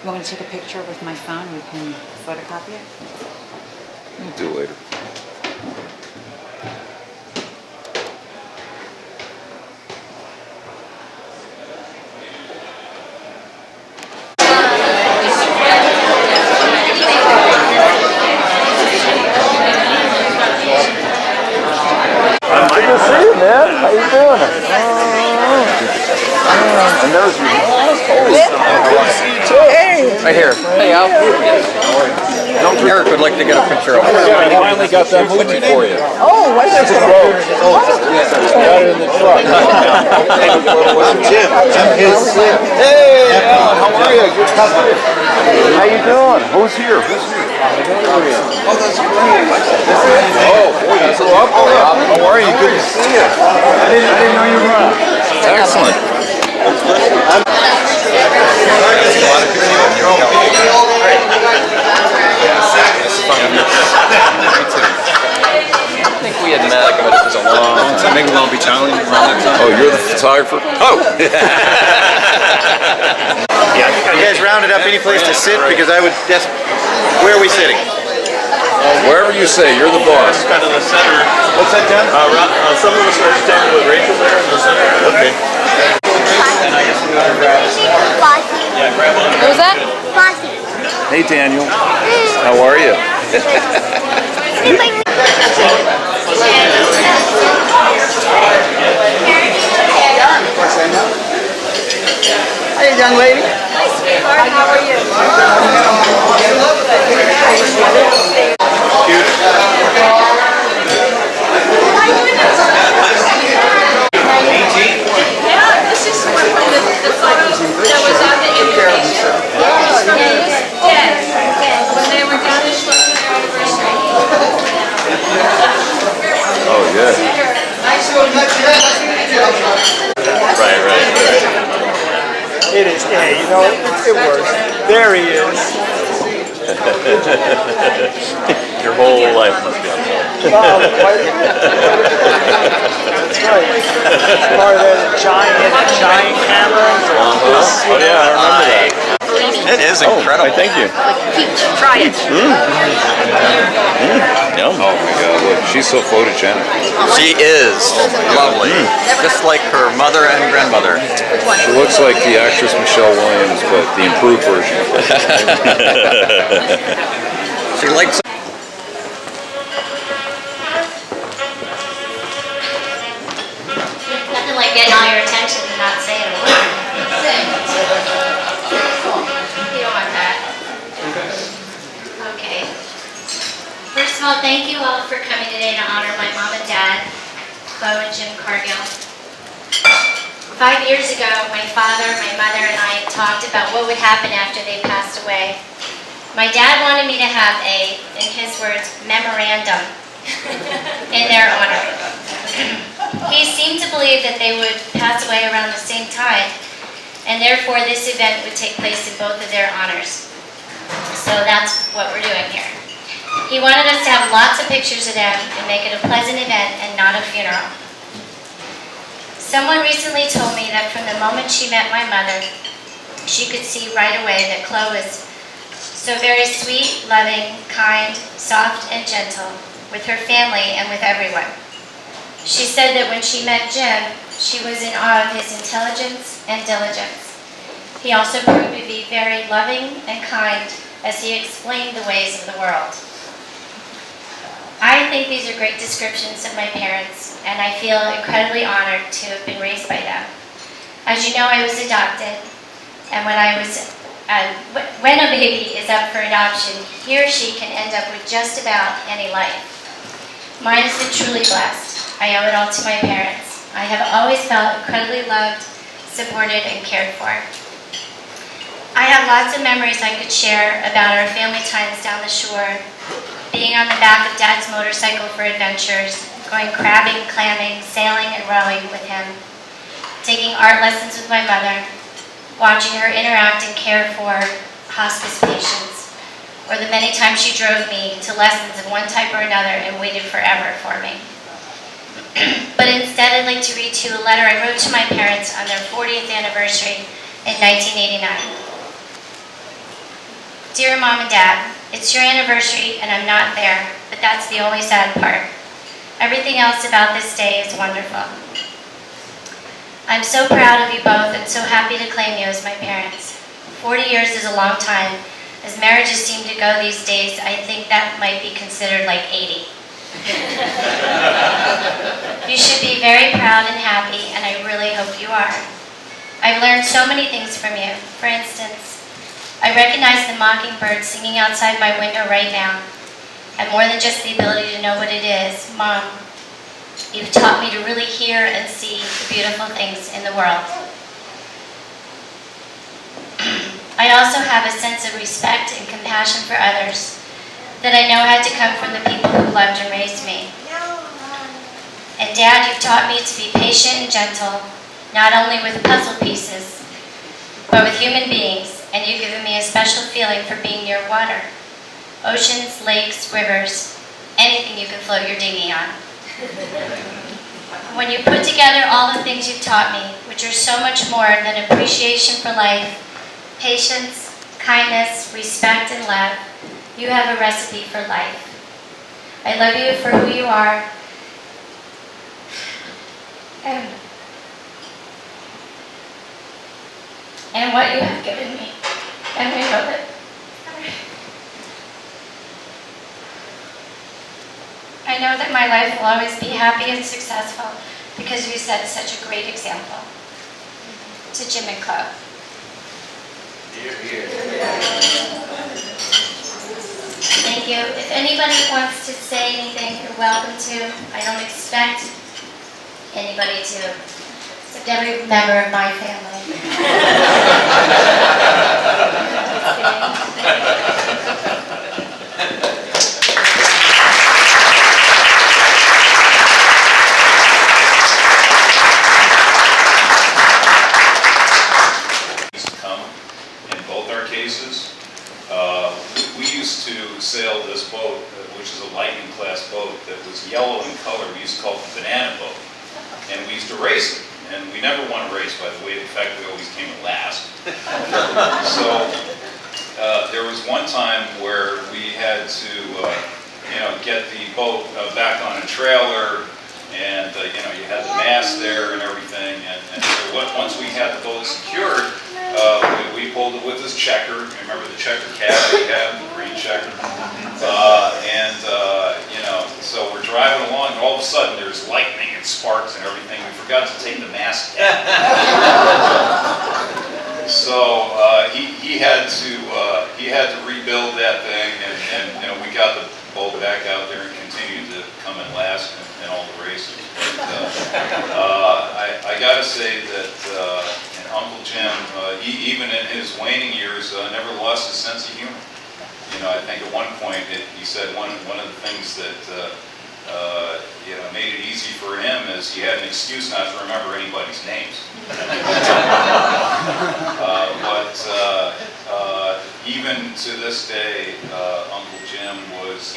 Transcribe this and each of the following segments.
You want me to take a picture with my phone? We can photocopy it? We'll do it later. Good to see you, man. How you doing? I noticed you. Hey. Right here. Hey, Al. Eric would like to get a picture of it. I finally got that movie for you. Oh, why is that so low? Got it in the truck. I'm Jim. Jim his. Hey, Alan, how are you? Good to see you. How you doing? Who's here? Oh, that's great. Oh, boy, you grew up there. How are you? Good to see you. I didn't know you were around. Excellent. I think we had met, but it was a long time. Maybe Long Beach Island around that time. Oh, you're the photographer? Oh! Yeah, you guys rounded up any place to sit because I would just. Where are we sitting? Wherever you say, you're the boss. Kind of the center. What's that, John? Some of us are standing with Rachel there in the center. Okay. What was that? Hey, Daniel. How are you? Hey, young lady. Hi, sweetheart. How are you? Yeah, this is one of the photos that was on the invitation. It's from his dad when they were down in Schloss their anniversary. Oh, yeah. Right. It is, yeah, you know, it works. There he is. Your whole life must be on film. That's right. Part of that giant camera. Oh yeah, I remember that. It is incredible. Thank you. Peach, try it. Yum. Oh, my God. Look, she's so photogenic. She is lovely, just like her mother and grandmother. She looks like the actress Michelle Williams, but the improved version. She likes. Nothing like getting all your attention and not saying a word. You don't want that. Okay. First of all, thank you all for coming today to honor my mom and dad, Bo and Jim Cargill. 5 years ago, my father, my mother, and I talked about what would happen after they passed away. My dad wanted me to have a, in his words, memorandum in their honor. He seemed to believe that they would pass away around the same time, and therefore this event would take place in both of their honors. So that's what we're doing here. He wanted us to have lots of pictures of them and make it a pleasant event and not a funeral. Someone recently told me that from the moment she met my mother, she could see right away that Chloe was so very sweet, loving, kind, soft, and gentle with her family and with everyone. She said that when she met Jim, she was in awe of his intelligence and diligence. He also proved to be very loving and kind as he explained the ways of the world. I think these are great descriptions of my parents, and I feel incredibly honored to have been raised by them. As you know, I was adopted, and when a baby is up for adoption, he or she can end up with just about any life. Mine has been truly blessed. I owe it all to my parents. I have always felt incredibly loved, supported, and cared for. I have lots of memories I could share about our family times down the shore, being on the back of Dad's motorcycle for adventures, going crabbing, clamming, sailing, and rowing with him, taking art lessons with my mother, watching her interact and care for hospice patients, or the many times she drove me to lessons of one type or another and waited forever for me. But instead, I'd like to read to you a letter I wrote to my parents on their 40th anniversary in 1989. Dear Mom and Dad, it's your anniversary and I'm not there, but that's the only sad part. Everything else about this day is wonderful. I'm so proud of you both and so happy to claim you as my parents. 40 years is a long time. As marriages seem to go these days, I think that might be considered like 80. You should be very proud and happy, and I really hope you are. I've learned so many things from you. For instance, I recognize the mockingbird singing outside my window right now. And more than just the ability to know what it is, Mom, you've taught me to really hear and see the beautiful things in the world. I also have a sense of respect and compassion for others that I know had to come from the people who loved and raised me. And Dad, you've taught me to be patient and gentle, not only with puzzle pieces, but with human beings, and you've given me a special feeling for being near water. Oceans, lakes, rivers, anything you can float your dinghy on. When you put together all the things you've taught me, which are so much more than appreciation for life, patience, kindness, respect, and love, you have a recipe for life. I love you for who you are, and what you have given me. And we know that I know that my life will always be happy and successful because you set such a great example. To Jim and Chloe. Thank you. If anybody wants to say anything, you're welcome to. I don't expect anybody to, except every member of my family. We used to sail this boat, which is a Lightning class boat that was yellow in color. We used to call it the banana boat. And we used to race it. And we never won a race, by the way. In fact, we always came in last. So there was one time where we had to get the boat back on a trailer. And you had the mast there and everything. And so once we had the boat secured, we pulled it with this checker. Remember the checker cab we had, the green checker? So we're driving along, and all of a sudden there's lightning and sparks and everything. We forgot to take the mast down. So he had to rebuild that thing, and we got the boat back out there and continued to come in last in all the races. But I got to say that Uncle Jim, even in his waning years, never lost his sense of humor. I think at one point he said one of the things that made it easy for him is he had an excuse not to remember anybody's names. But even to this day, Uncle Jim was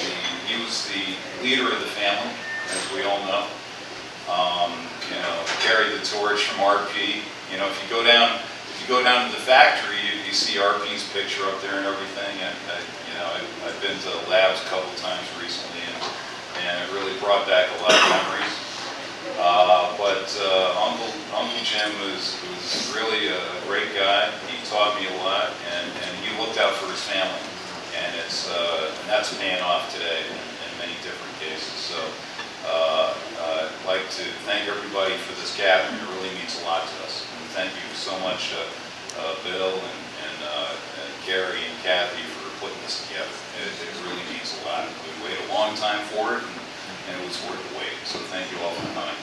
the leader of the family, as we all know. Carried the torch from RP. If you go down to the factory, you see RP's picture up there and everything. And I've been to the labs a couple times recently, and it really brought back a lot of memories. But Uncle Jim was really a great guy. He taught me a lot, and he looked out for his family, and that's paying off today in many different cases. So I'd like to thank everybody for this gathering. It really means a lot to us. And thank you so much, Bill and Gary and Kathy, for putting this together. It really means a lot. We waited a long time for it, and it was worth the wait. So thank you all for coming.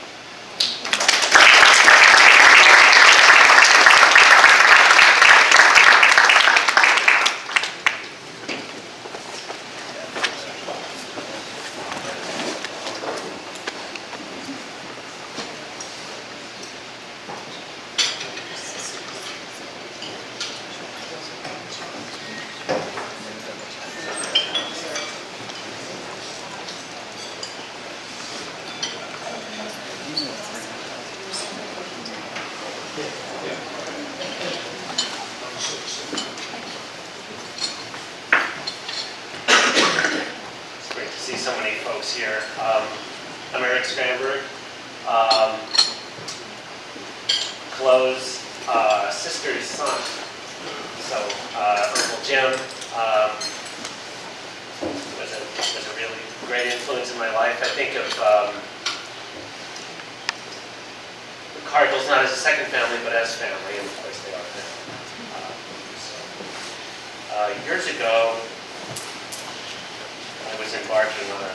I'm Eric Strandberg, Chloe's sister's son. So Uncle Jim was a really great influence in my life. I think of the Cardinals not as a second family, but as family, and of course they are family. Years ago, I was embarking on a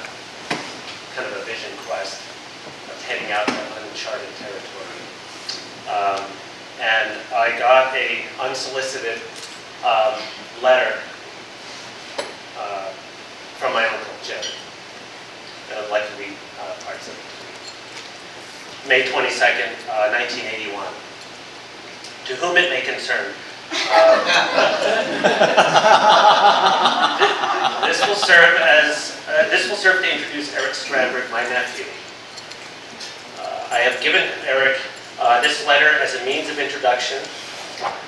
kind of a vision quest of heading out to uncharted territory. And I got a unsolicited letter from my uncle, Jim. And I'd like to read parts of it. May 22nd, 1981. To whom it may concern. This will serve to introduce Eric Strandberg, my nephew. I have given Eric this letter as a means of introduction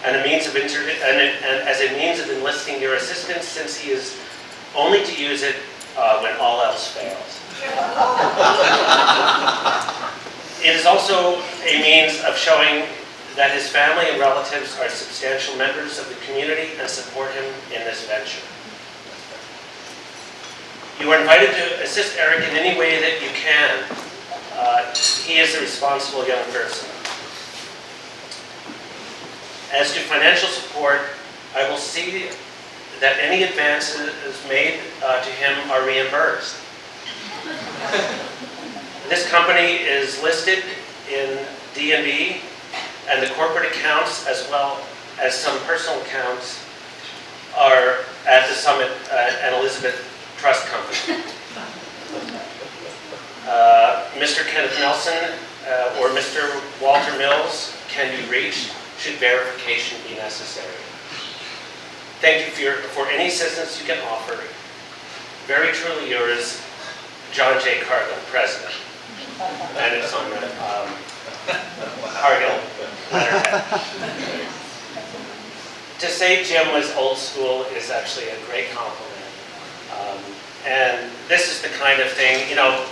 and as a means of enlisting your assistance, since he is only to use it when all else fails. It is also a means of showing that his family and relatives are substantial members of the community and support him in this venture. You are invited to assist Eric in any way that you can. He is a responsible young person. As to financial support, I will see that any advances made to him are reimbursed. This company is listed in D&B, and the corporate accounts, as well as some personal accounts, are at the Summit and Elizabeth Trust Company. Mr. Kenneth Nelson or Mr. Walter Mills can be reached should verification be necessary. Thank you for any assistance you can offer. Very truly yours, John J. Cargill, President. And it's on the Cargill letterhead. To say Jim was old school is actually a great compliment. And this is the kind of thing, you know,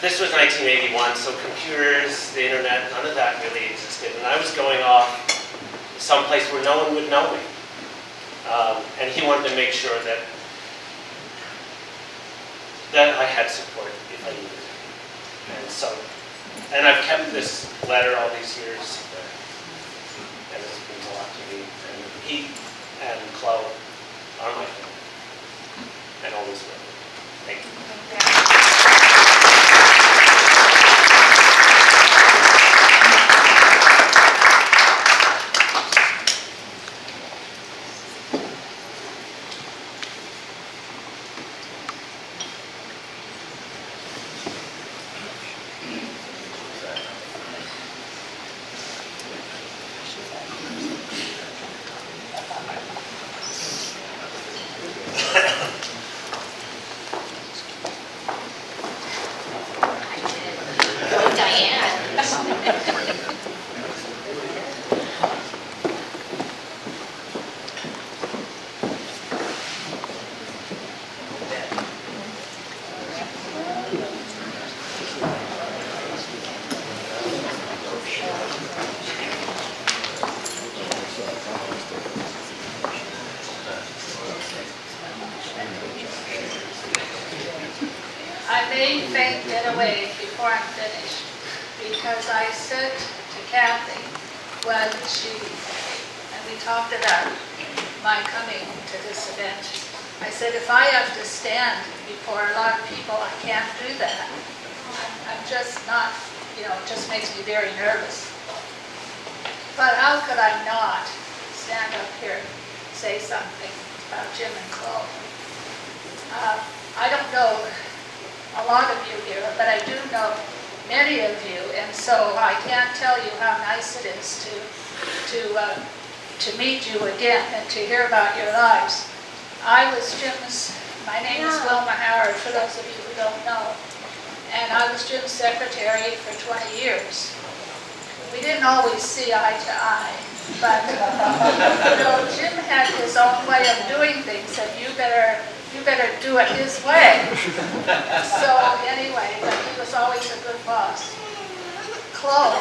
this was 1981, so computers, the internet, none of that really existed. And I was going off someplace where no one would know me. And he wanted to make sure that I had support if I needed it. And I've kept this letter all these years, and it's means a lot to me. And he and Chloe are my family, and always will. Thank you. I may faint get away before I'm finished, because I said to Kathy when and we talked about my coming to this event, I said if I have to stand before a lot of people, I can't do that. I'm just not, you know, it just makes me very nervous. But how could I not stand up here and say something about Jim and Chloe? I don't know a lot of you here, but I do know many of you, and so I can't tell you how nice it is to meet you again and to hear about your lives. My name is Wilma Howard, for those of you who don't know, and I was Jim's secretary for 20 years. We didn't always see eye to eye, but you know, Jim had his own way of doing things, and you better you better do it his way. So anyway, but he was always a good boss. Chloe,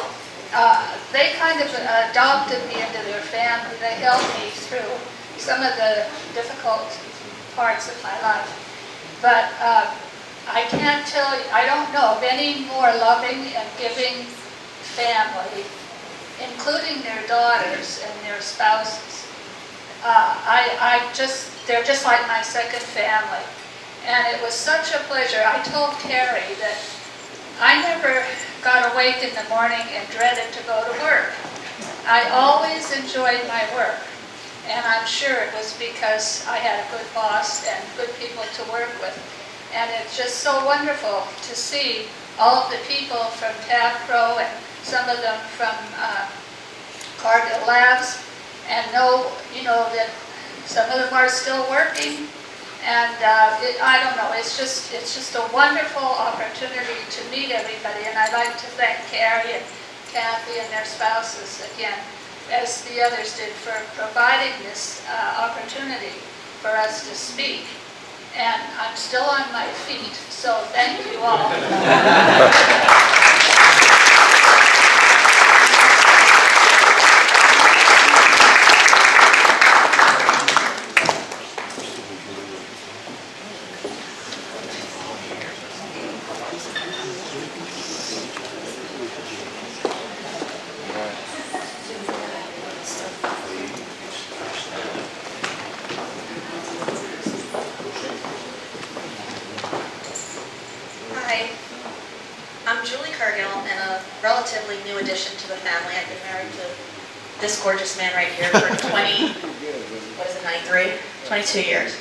they kind of adopted me into their family. They helped me through some of the difficult parts of my life. But I can't tell you, I don't know of any more loving and giving family, including their daughters and their spouses. They're just like my second family. And it was such a pleasure. I told Terry that I never got awake in the morning and dreaded to go to work. I always enjoyed my work. And I'm sure it was because I had a good boss and good people to work with. And it's just so wonderful to see all of the people from TAPPRO and some of them from Cargill Labs, and know, that some of them are still working. And I don't know, it's just a wonderful opportunity to meet everybody. And I'd like to thank Carrie and Kathy and their spouses again, as the others did, for providing this opportunity for us to speak. And I'm still on my feet, so thank you all. Hi, I'm Julie Cargill and a relatively new addition to the family. I've been married to this gorgeous man right here for 22 years.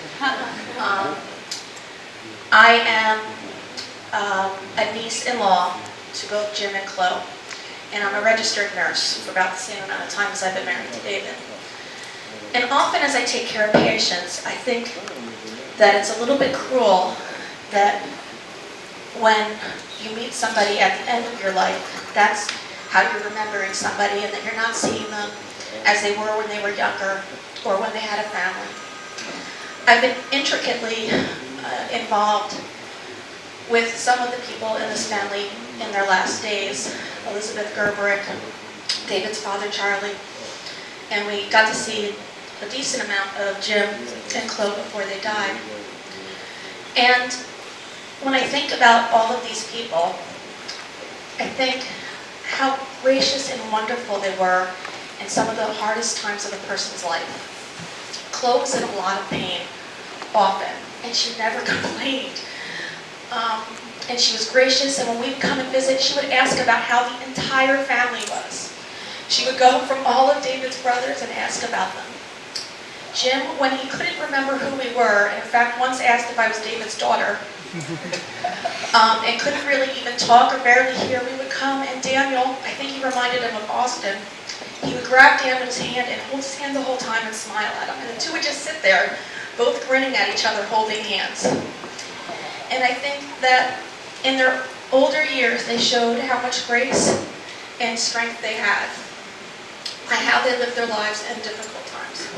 I am a niece-in-law to both Jim and Chloe, and I'm a registered nurse for about the same amount of time as I've been married to David. And often as I take care of patients, I think that it's a little bit cruel that when you meet somebody at the end of your life, that's how you're remembering somebody, and that you're not seeing them as they were when they were younger or when they had a family. I've been intricately involved with some of the people in this family in their last days. Elizabeth Gerberick, David's father Charlie, and we got to see a decent amount of Jim and Chloe before they died. And when I think about all of these people, I think how gracious and wonderful they were in some of the hardest times of a person's life. Chloe was in a lot of pain often, and she never complained. And she was gracious, and when we'd come and visit, she would ask about how the entire family was. She would go from all of David's brothers and ask about them. Jim, when he couldn't remember who we were, and in fact once asked if I was David's daughter, and couldn't really even talk or barely hear, we would come, and Daniel, I think he reminded him of Austin, he would grab Daniel's hand and hold his hand the whole time and smile at him. And the two would just sit there, both grinning at each other, holding hands. And I think that in their older years, they showed how much grace and strength they had, and how they lived their lives in difficult times.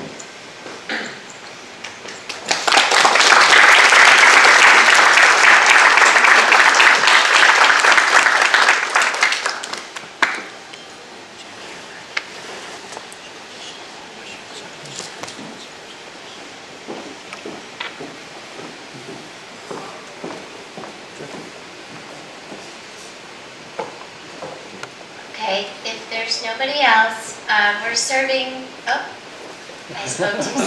Okay, if there's nobody else, we're serving, oh, I spoke too soon.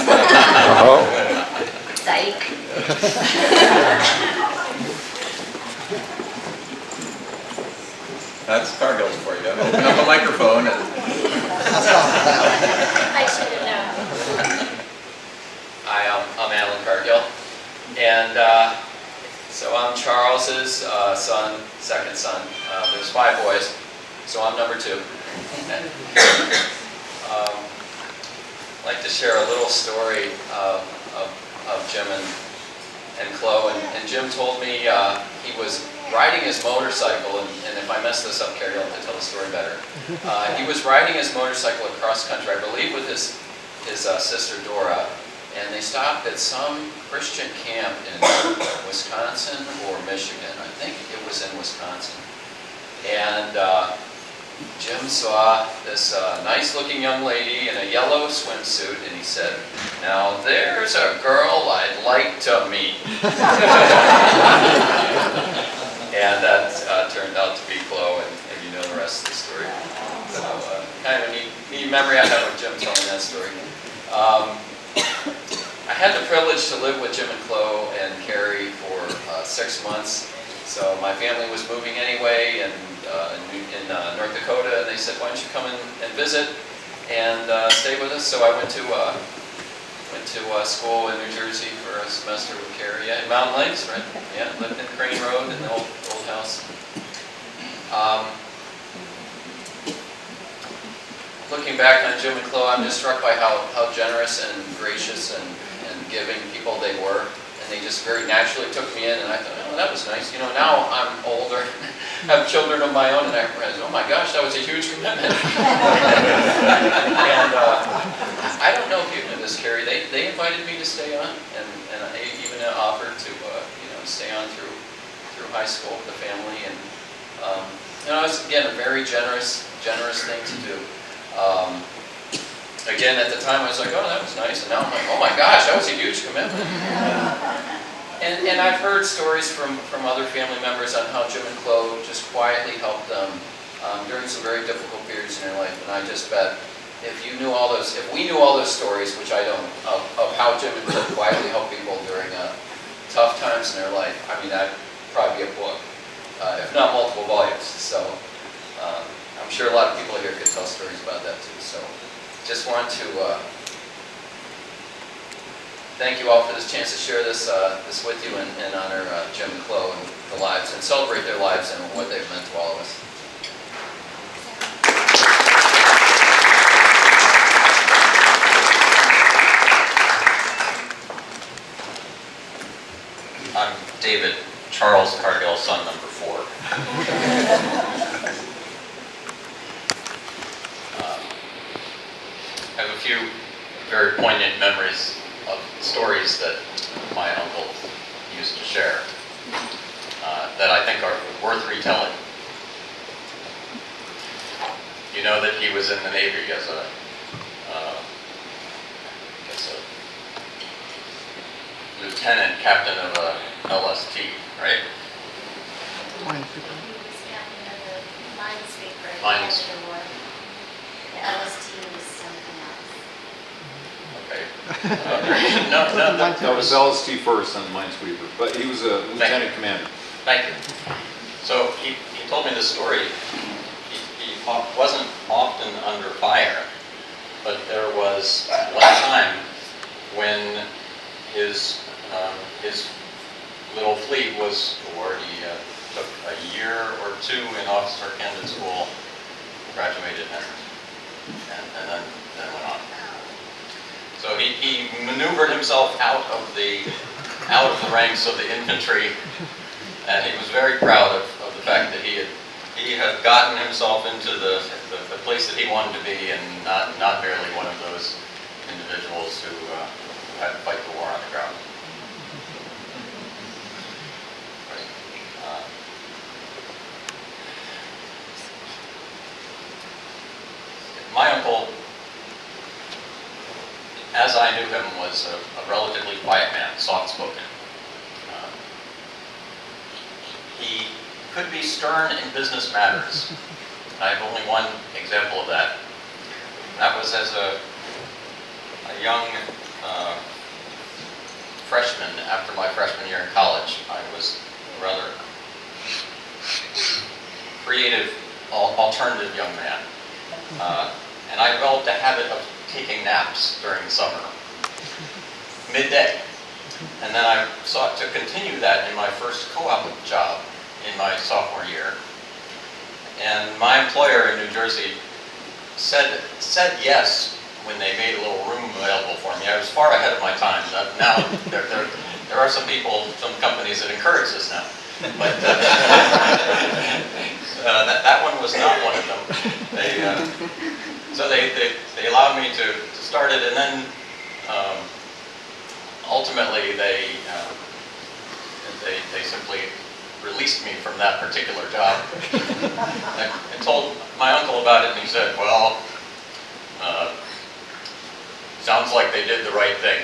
Psych. That's Cargill's for you. Open up a microphone and I should have known. Hi, I'm Alan Cargill, and so I'm Charles's son, second son. There's 5 boys, so I'm number 2. I'd like to share a little story of Jim and Chloe. And Jim told me he was riding his motorcycle, and if I mess this up, Carrie, I'll have to tell the story better. He was riding his motorcycle across country, I believe with his sister Dora, and they stopped at some Christian camp in Wisconsin or Michigan. I think it was in Wisconsin. And Jim saw this nice-looking young lady in a yellow swimsuit, and he said, "Now there's a girl I'd like to meet." And that turned out to be Chloe, and you know the rest of the story. So kind of a neat memory I have of Jim telling that story. I had the privilege to live with Jim and Chloe and Carrie for 6 months. So my family was moving anyway, and in North Dakota, and they said, "Why don't you come and visit and stay with us?" So I went to school in New Jersey for a semester with Carrie. Yeah, in Mountain Lakes, right? Yeah, lived in Crane Road in the old house. Looking back on Jim and Chloe, I'm just struck by how generous and gracious and giving people they were. And they just very naturally took me in, and I thought, oh, that was nice. You know, now I'm older, have children of my own, and I realized, oh my gosh, that was a huge commitment. And I don't know if you knew this, Carrie. They invited me to stay on, and I even offered to stay on through high school with the family. And it was, again, a very generous thing to do. Again, at the time, I was like, oh, that was nice. And now I'm like, oh my gosh, that was a huge commitment. And I've heard stories from other family members on how Jim and Chloe just quietly helped them during some very difficult periods in their life. And I just bet if we knew all those stories, which I don't, of how Jim and Chloe quietly helped people during tough times in their life, I mean, that'd probably be a book, if not multiple volumes. So I'm sure a lot of people here could tell stories about that too. So just want to thank you all for this chance to share this with you and honor Jim and Chloe and the lives and celebrate their lives and what they've meant to all of us. I'm David Charles Cargill, son number 4. I have a few very poignant memories of stories that my uncle used to share that I think are worth retelling. You know that he was in the Navy as a lieutenant captain of a LST, right? He was captain of the minesweeper. Mines. The LST was something else. Okay. No. That was LST first on Minesweeper, but he was a lieutenant commander. Thank you. So he told me this story. He wasn't often under fire, but there was one time when his little fleet was aboard. He took a year or 2 in officer candidate school, graduated, and then went on. So he maneuvered himself out of the ranks of the infantry, and he was very proud of the fact that he had gotten himself into the place that he wanted to be, and not merely one of those individuals who had to fight the war on the ground. My uncle, as I knew him, was a relatively quiet man, soft-spoken. He could be stern in business matters. I have only one example of that. That was as a young freshman, after my freshman year in college. I was a rather creative, alternative young man. And I developed a habit of taking naps during the summer, midday. And then I sought to continue that in my first co-op job in my sophomore year. And my employer in New Jersey said yes when they made a little room available for me. I was far ahead of my time. Now, there are some people, some companies that encourage this now. But that one was not one of them. So they allowed me to start it, and then they simply released me from that particular job. I told my uncle about it, and he said, well, sounds like they did the right thing.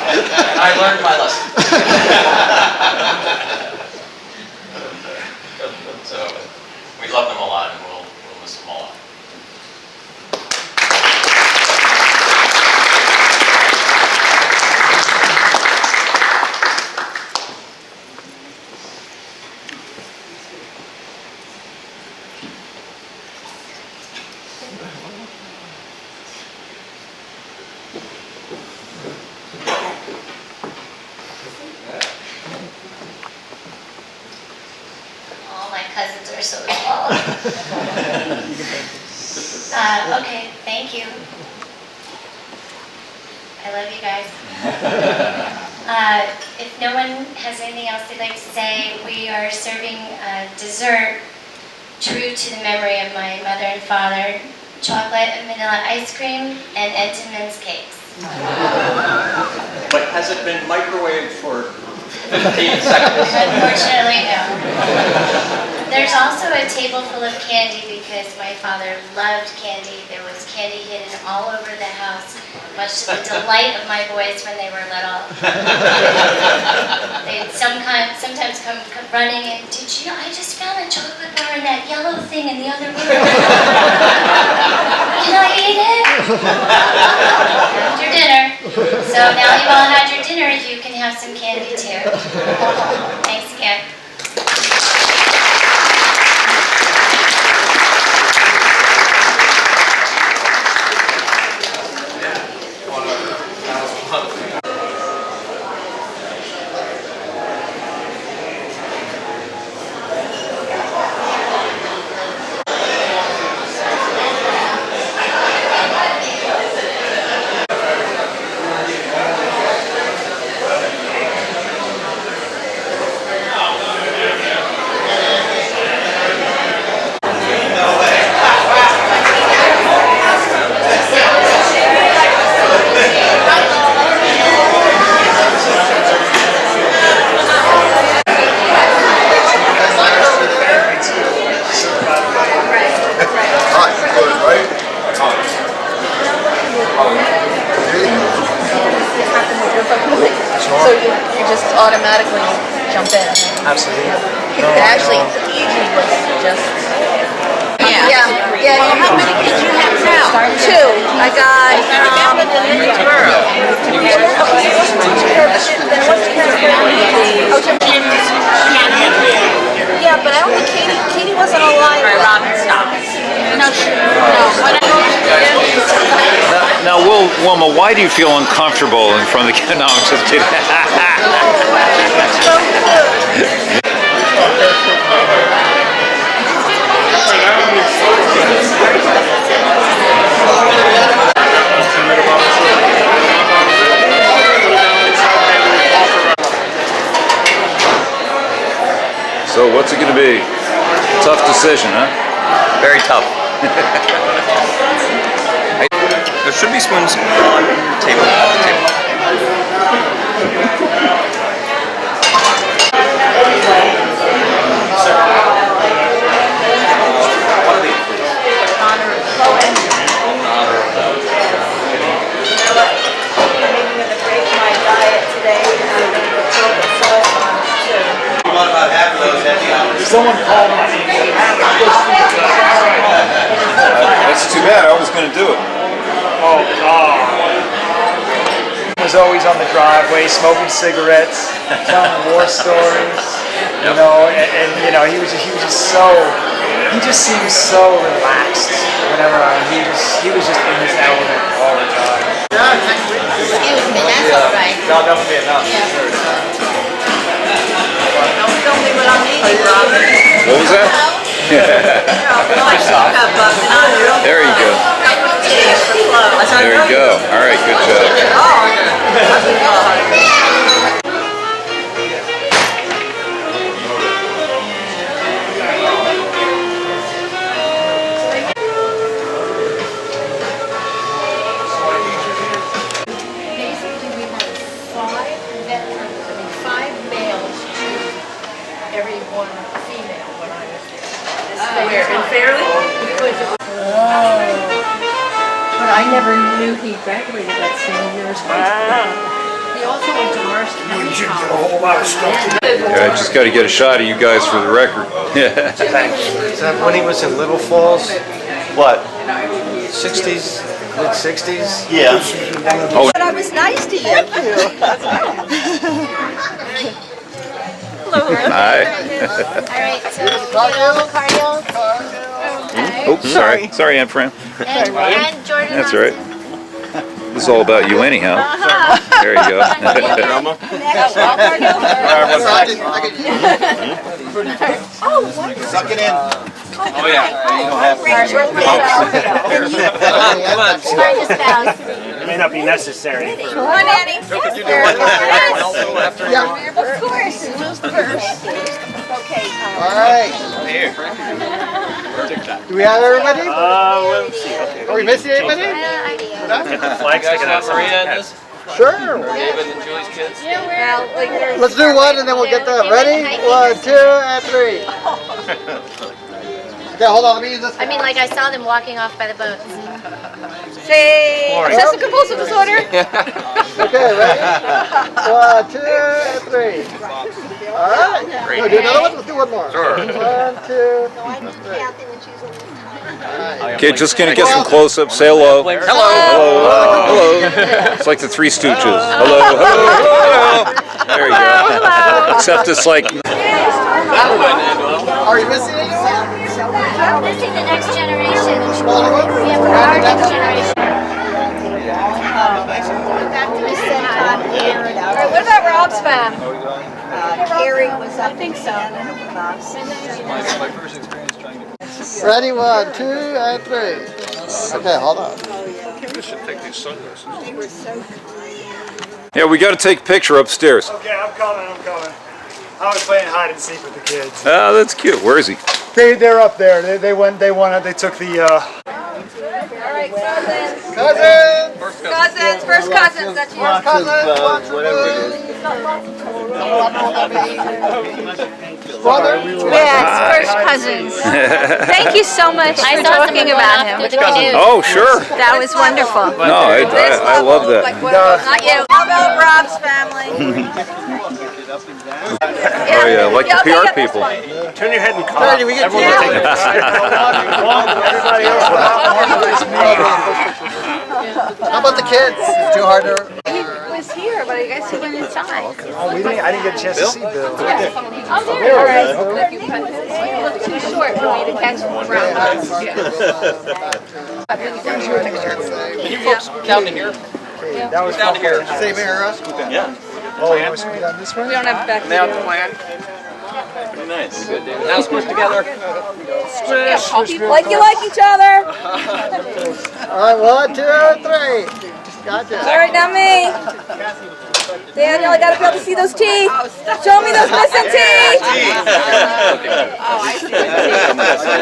And I learned my lesson. So we love them a lot, and we'll miss them a lot. All my cousins are so tall. Okay, thank you. I love you guys. If no one has anything else they'd like to say, we are serving dessert true to the memory of my mother and father, chocolate and vanilla ice cream and Entenmann's cakes. But has it been microwaved for 15 seconds? Unfortunately, no. There's also a table full of candy because my father loved candy. There was candy hidden all over the house, much to the delight of my boys when they were little. They'd sometimes come running and, did you know, I just found a chocolate bar in that yellow thing in the other room. Can I eat it? After dinner. So now you've all had your dinner, you can have some candy too. Thanks again. So you just automatically jump in. Absolutely. Actually, Fiji was just. Yeah. How many kids you have now? 2. I got. Yeah, but I don't think Katie wasn't alive. Robin, stop. No. Now, Wilma, why do you feel uncomfortable in front of the kids? No, I'm just kidding. So what's it going to be? Tough decision, huh? Very tough. There should be spoons on the table. Someone called me. That's too bad. I was going to do it. Oh, God. He was always on the driveway smoking cigarettes, telling war stories, you know, and you know, he just seemed so relaxed whenever he was just in his element all the time. Excuse me, that's all right. No, that would be enough. Don't film me when I'm eating, Robin. What was that? There you go. There you go. All right, good job. one female when I was there. Where, in Fairleigh? But I never knew he graduated that same year as high school. He also went to Morris County College. Yeah, I just got to get a shot of you guys for the record. Is that when he was in Little Falls? What? 60s, mid 60s? Yeah. Oh, But I was nice to you. hi. All right, so you get a little cardio. Oh, sorry, Aunt Fran. And Jordan That's Austin. all right. This is all about you anyhow. There you go. Suck it in. Oh, yeah. Find a spouse. It may not be necessary. Come on, Annie. Also after Of course. Who's the first? Okay. All right. Do we have everybody? Let's see. Okay. Are we missing anybody? I Get the flag sticking out. Maria in this? Sure. David and Julie's kids? Let's do one and then we'll get that. Ready? 1, 2, and 3. Okay, hold on. Let me use this. I mean, like I saw them walking off by the boats. Say, obsessive compulsive disorder. Okay, ready? 1, 2, and 3. All right. Great. No, do another one. Let's do one more. Sure. 1, 2, 3. Okay, just gonna get some close-ups. Say hello. Hello. Hello. It's like the Three Stooges. Hello. Hello. There you go. Except it's like. Are you missing anyone? This is the next generation. We have our next generation. Alright, what about Rob's fam? Carrie was, I think so. Ready? 1, 2, and 3. Okay, hold on. Yeah, we got to take a picture upstairs. Okay, I'm coming. I was playing hide and seek with the kids. Oh, that's cute. Where is he? They're up there. They took the Alright, cousins. Cousins! First cousins, that's you. Cousins, brother. Yes, first cousins. Thank you so much I for saw someone talking going about off him. through the canoe. Oh, sure. That was wonderful. No, I love that. Not you. How about Rob's family? Oh yeah, like the PR people. Turn your head and cough. Ready, we get Everyone will take a How about the kids? It's too hard to. He was here, but I guess he went inside. I didn't get a chance to see Bill. Oh, there. All right. You look too short for me to catch him around. Can you folks down to here? That was Down to here. Same here, Russ? Yeah. Oh, you want to scoot down this way? We don't have back Now the plan. Pretty nice. Good, David. Now squish together. like you like each other. All right, 1, 2, 3. Gotcha. All right, now me. Daniel, I gotta be able to see those teeth. Show me those missing teeth.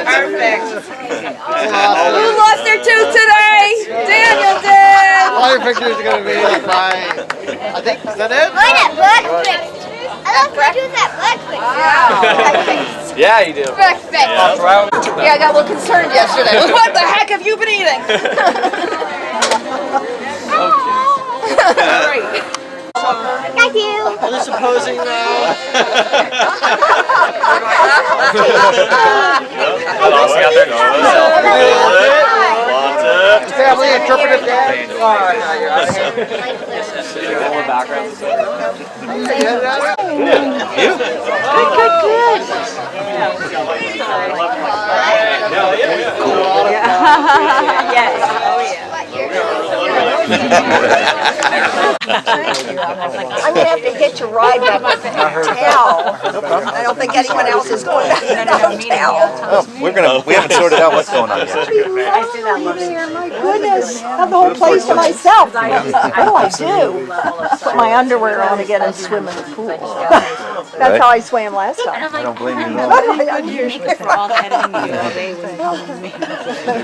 Perfect. Who lost their tooth today? Daniel did. All your pictures are going to be like my. I think, is that it? Yeah, you do. Perfect. Yeah, I got a little concerned yesterday. What the heck have you been eating? Thank you. Are they supposing family interpretive dance? I'm gonna have to hitch a ride back to the hotel. I don't think anyone else is going back to the hotel. We haven't sorted out what's going on yet. My goodness, I have the whole place to myself. What do I do? Put my underwear on again and swim in the pool. That's how I swam last time. I don't blame you at all. Maybe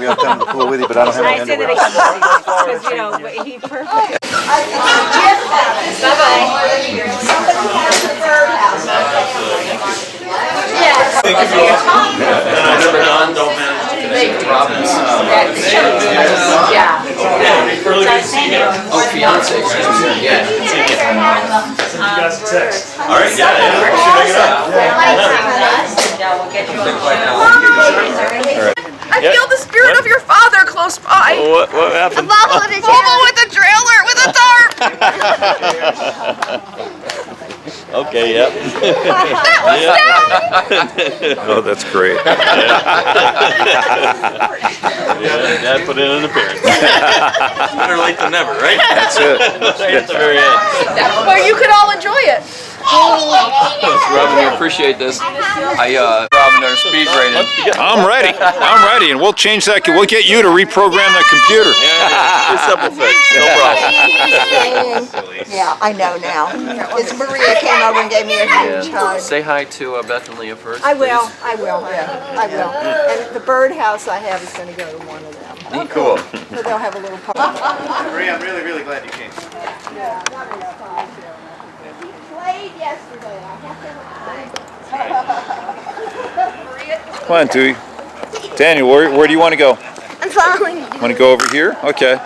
I'll come to the pool with you, but I don't have any underwear. Somebody has a birdhouse. Yeah. Oh, fiance, excuse me, yeah. Send you guys a text. All right, yeah, we should make it up. I feel the spirit of your father close by. What happened? Mama with a trailer with a tarp. Okay, yep. That was Dad. Oh, that's great. Yeah, Dad put in an appearance. Better late than never, right? That's it. Right at the very end. Or you could all enjoy it. Robin, we appreciate this. Robin, our speed rating. I'm ready. I'm ready, and we'll change that. We'll get you to reprogram that computer. Yeah, it's simple things, no problem. Yeah, I know now. It's Maria came over and gave me a huge hug. Say hi to Beth and Leah first. I will, I will, I will. And the birdhouse I have is going to go to one of them. Cool. So they'll have a little party. Maria, I'm really, really glad you came. Yeah, that is fun. He played yesterday. I have to Come on, Dewey. Daniel, where do you want to go? I'm following you. Want to go over here? Okay.